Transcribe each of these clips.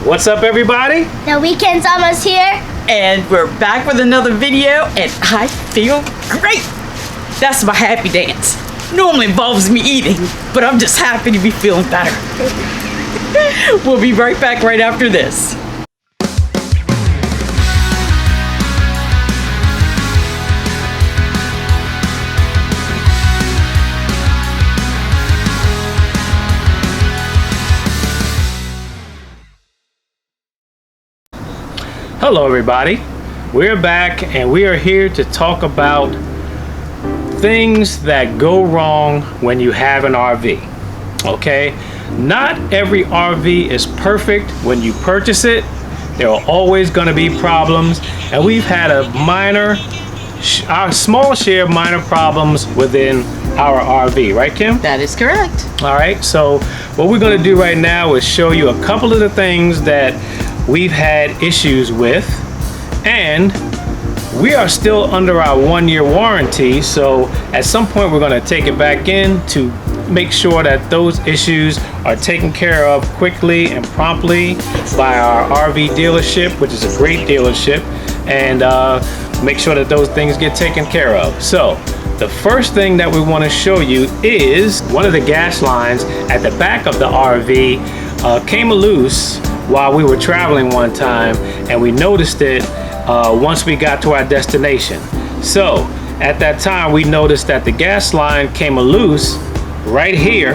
What's up, everybody? The weekend's almost here. And we're back with another video, and I feel great. That's my happy dance. Normally involves me eating, but I'm just happy to be feeling better. We'll be right back right after this. Hello, everybody. We're back, and we are here to talk about things that go wrong when you have an RV. Okay? Not every RV is perfect when you purchase it. There are always going to be problems, and we've had a small share of minor problems within our RV, right, Kim? That is correct. All right, so what we're going to do right now is show you a couple of the things that we've had issues with, and we are still under our 1-year warranty, so at some point we're going to take it back in to make sure that those issues are taken care of quickly and promptly by our RV dealership, which is a great dealership, and make sure that those things get taken care of. So the first thing that we want to show you is one of the gas lines at the back of the RV came loose while we were traveling one time, and we noticed it once we got to our destination. So at that time we noticed that the gas line came loose right here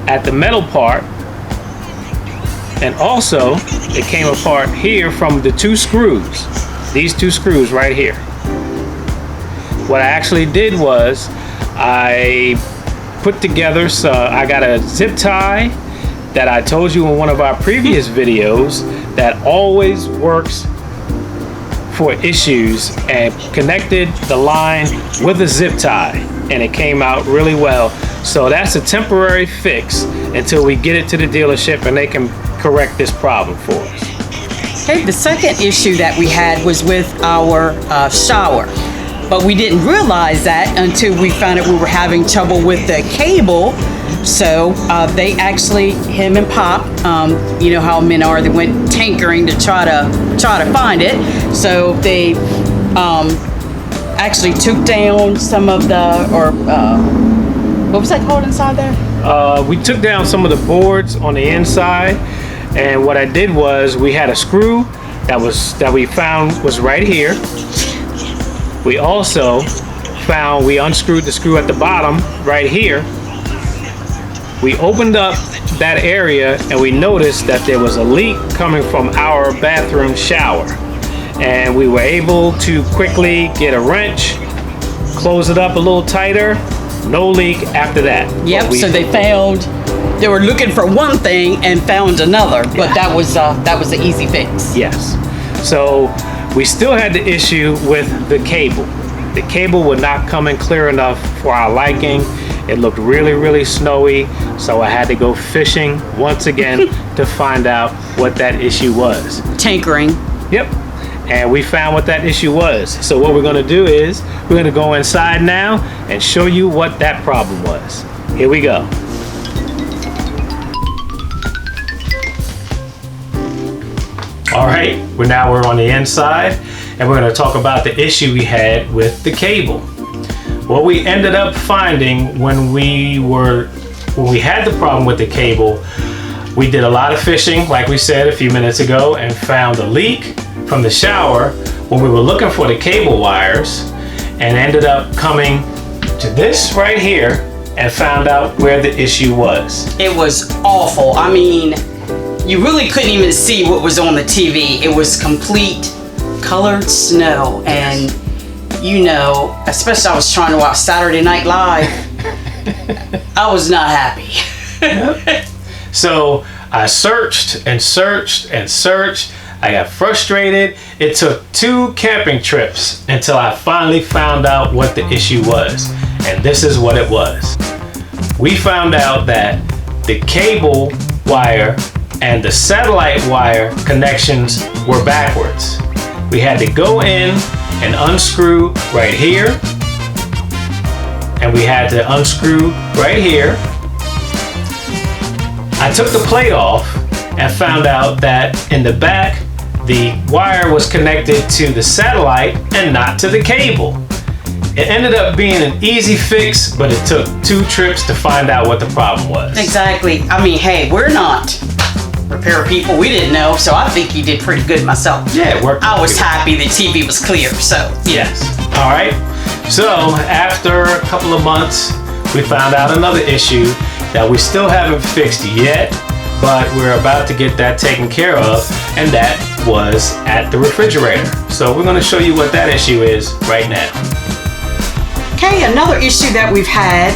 at the metal part, and also it came apart here from the two screws, these two screws right here. What I actually did was I put together, so I got a zip tie that I told you in one of our previous videos that always works for issues, and connected the line with a zip tie, and it came out really well. So that's a temporary fix until we get it to the dealership and they can correct this problem for us. Okay, the second issue that we had was with our shower, but we didn't realize that until we found out we were having trouble with the cable. So they actually, him and Pop, you know how men are, they went tinkering to try to find it. So they actually took down some of the, what was that called inside there? We took down some of the boards on the inside, and what I did was we had a screw that we found was right here. We also found, we unscrewed the screw at the bottom right here. We opened up that area and we noticed that there was a leak coming from our bathroom shower, and we were able to quickly get a wrench, close it up a little tighter. No leak after that. Yep, so they were looking for one thing and found another, but that was an easy fix. Yes. So we still had the issue with the cable. The cable would not come in clear enough for our liking. It looked really, really snowy, so I had to go fishing once again to find out what that issue was. Tinkering. Yep. And we found what that issue was. So what we're going to do is we're going to go inside now and show you what that problem was. Here we go. All right, we're on the inside, and we're going to talk about the issue we had with the cable. What we ended up finding when we had the problem with the cable, we did a lot of fishing, like we said a few minutes ago, and found a leak from the shower when we were looking for the cable wires, and ended up coming to this right here and found out where the issue was. It was awful. I mean, you really couldn't even see what was on the TV. It was complete colored snow, and you know, especially I was trying to watch Saturday Night Live. I was not happy. Yep. So I searched and searched and searched. I got frustrated. It took 2 camping trips until I finally found out what the issue was. And this is what it was. We found out that the cable wire and the satellite wire connections were backwards. We had to go in and unscrew right here, and we had to unscrew right here. I took the plate off and found out that in the back, the wire was connected to the satellite and not to the cable. It ended up being an easy fix, but it took 2 trips to find out what the problem was. Exactly. I mean, hey, we're not repair people. We didn't know, so I think you did pretty good myself. Yeah, it worked. I was happy the TV was clear, so. Yes. All right. So after a couple of months, we found out another issue that we still haven't fixed yet, but we're about to get that taken care of, and that was at the refrigerator. So we're going to show you what that issue is right now. Okay, another issue that we've had,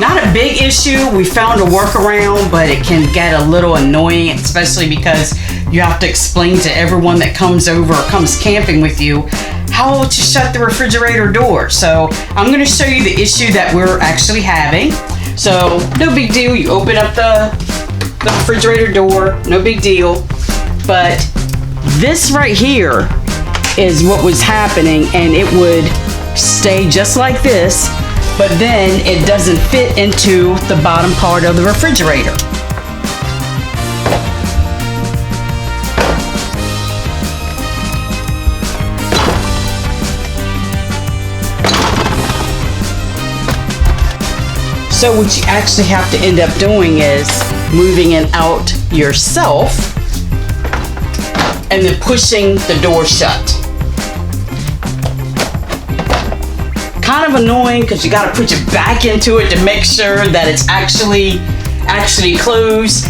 not a big issue. We found a workaround, but it can get a little annoying, especially because you have to explain to everyone that comes over or comes camping with you how to shut the refrigerator door. So I'm going to show you the issue that we're actually having. So no big deal. You open up the refrigerator door, no big deal. But this right here is what was happening, and it would stay just like this, but then it doesn't fit into the bottom part of the refrigerator. So what you actually have to end up doing is moving it out yourself and then pushing the door shut. Kind of annoying because you got to put your back into it to make sure that it's actually closed.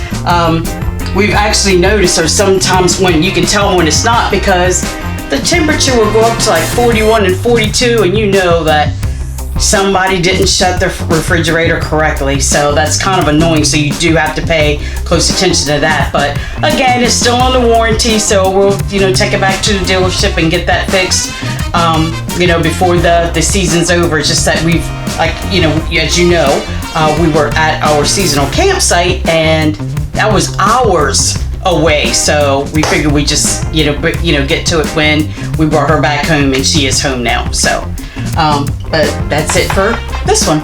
We've actually noticed there's sometimes when you can tell when it's not, because the temperature will go up to like 41 and 42, and you know that somebody didn't shut their refrigerator correctly. So that's kind of annoying, so you do have to pay close attention to that. But again, it's still under warranty, so we'll take it back to the dealership and get that fixed before the season's over. It's just that we've, as you know, we were at our seasonal campsite, and that was hours away, so we figured we just get to it when we brought her back home, and she is home now. So but that's it for this one.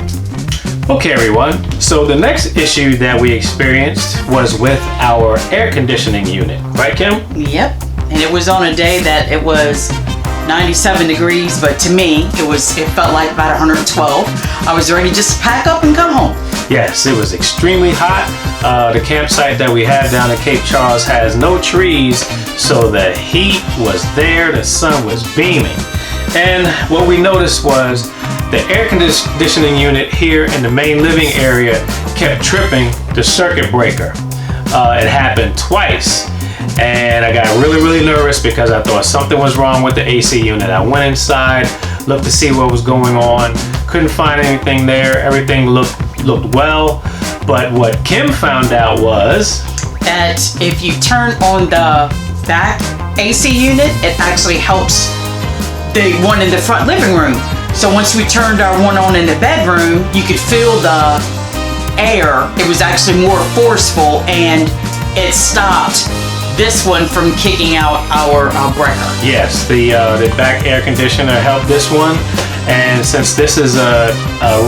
Okay, everyone. So the next issue that we experienced was with our air conditioning unit, right, Kim? Yep. And it was on a day that it was 97 degrees, but to me it felt like about 112. I was ready just to pack up and come home. Yes, it was extremely hot. The campsite that we had down in Cape Charles has no trees, so the heat was there, the sun was beaming. And what we noticed was the air conditioning unit here in the main living area kept tripping the circuit breaker. It happened twice, and I got really nervous because I thought something was wrong with the AC unit. I went inside, looked to see what was going on, couldn't find anything there. Everything looked well, but what Kim found out was that if you turn on the back AC unit, it actually helps the one in the front living room. So once we turned our one on in the bedroom, you could feel the air. It was actually more forceful, and it stopped this one from kicking out our breaker. Yes, the back air conditioner helped this one, and since this is a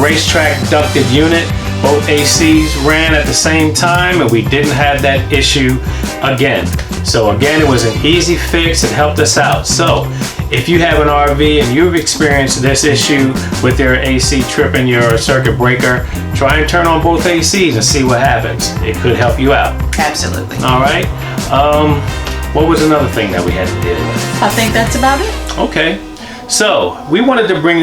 racetrack ducted unit, both ACs ran at the same time, and we didn't have that issue again. So again, it was an easy fix. It helped us out. So if you have an RV and you've experienced this issue with your AC tripping your circuit breaker, try and turn on both ACs and see what happens. It could help you out. Absolutely. All right. What was another thing that we had to deal with? I think that's about it. Okay. So we wanted to bring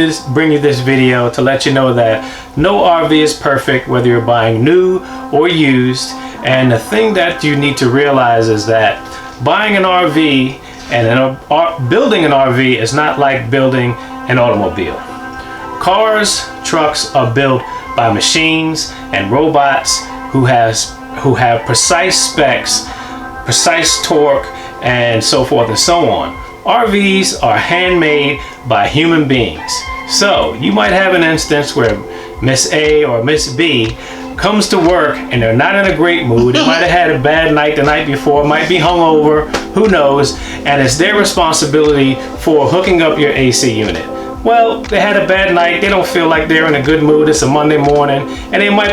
you this video to let you know that no RV is perfect, whether you're buying new or used. And the thing that you need to realize is that buying an RV and building an RV is not like building an automobile. Cars, trucks are built by machines and robots who have precise specs, precise torque, and so forth and so on. RVs are handmade by human beings. So you might have an instance where Miss A or Miss B comes to work and they're not in a great mood. They might have had a bad night the night before, might be hungover, who knows, and it's their responsibility for hooking up your AC unit. well, they had a bad night. They don't feel like they're in a good mood. It's a Monday morning, and they might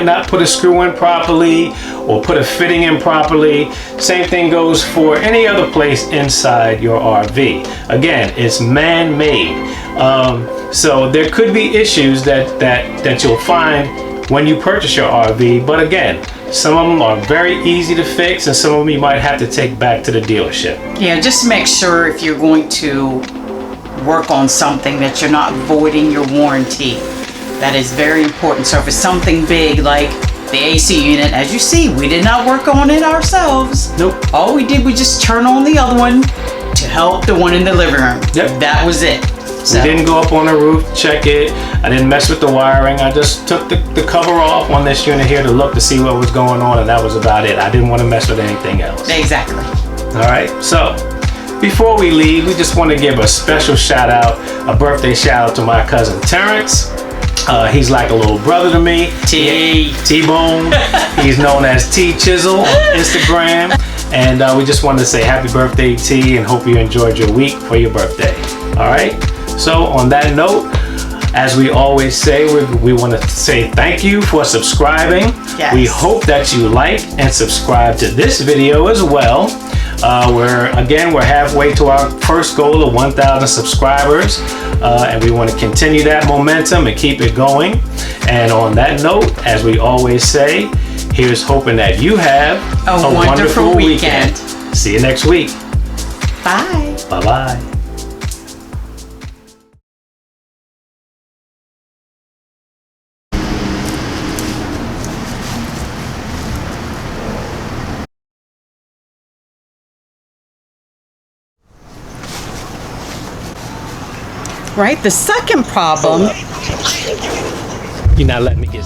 not put a screw in properly or put a fitting in properly. Same thing goes for any other place inside your RV. Again, it's man-made, so there could be issues that you'll find when you purchase your RV. But again, some of them are very easy to fix, and some of them you might have to take back to the dealership. Yeah, just make sure if you're going to work on something that you're not voiding your warranty. That is very important. So if it's something big like the AC unit, as you see, we did not work on it ourselves. Nope. All we did was just turn on the other one to help the one in the living room. Yep. That was it. So, we didn't go up on the roof, check it. I didn't mess with the wiring. I just took the cover off on this unit here to look to see what was going on, and that was about it. I didn't want to mess with anything else. exactly. All right, so before we leave, we just want to give a special shout out, a birthday shout out to my cousin Terrence. He's like a little brother to me. T-Bone. He's known as T Chisel on Instagram. And we just wanted to say happy birthday, T, and hope you enjoyed your week for your birthday. All right, so on that note, as we always say, we want to say thank you for subscribing. Yes. We hope that you like and subscribe to this video as well. We're halfway to our first goal of 1,000 subscribers, and we want to continue that momentum and keep it going. And on that note, as we always say, here's hoping that you have A wonderful weekend. See you next week. Bye. Bye-bye. Right, the second problem. You're not letting me get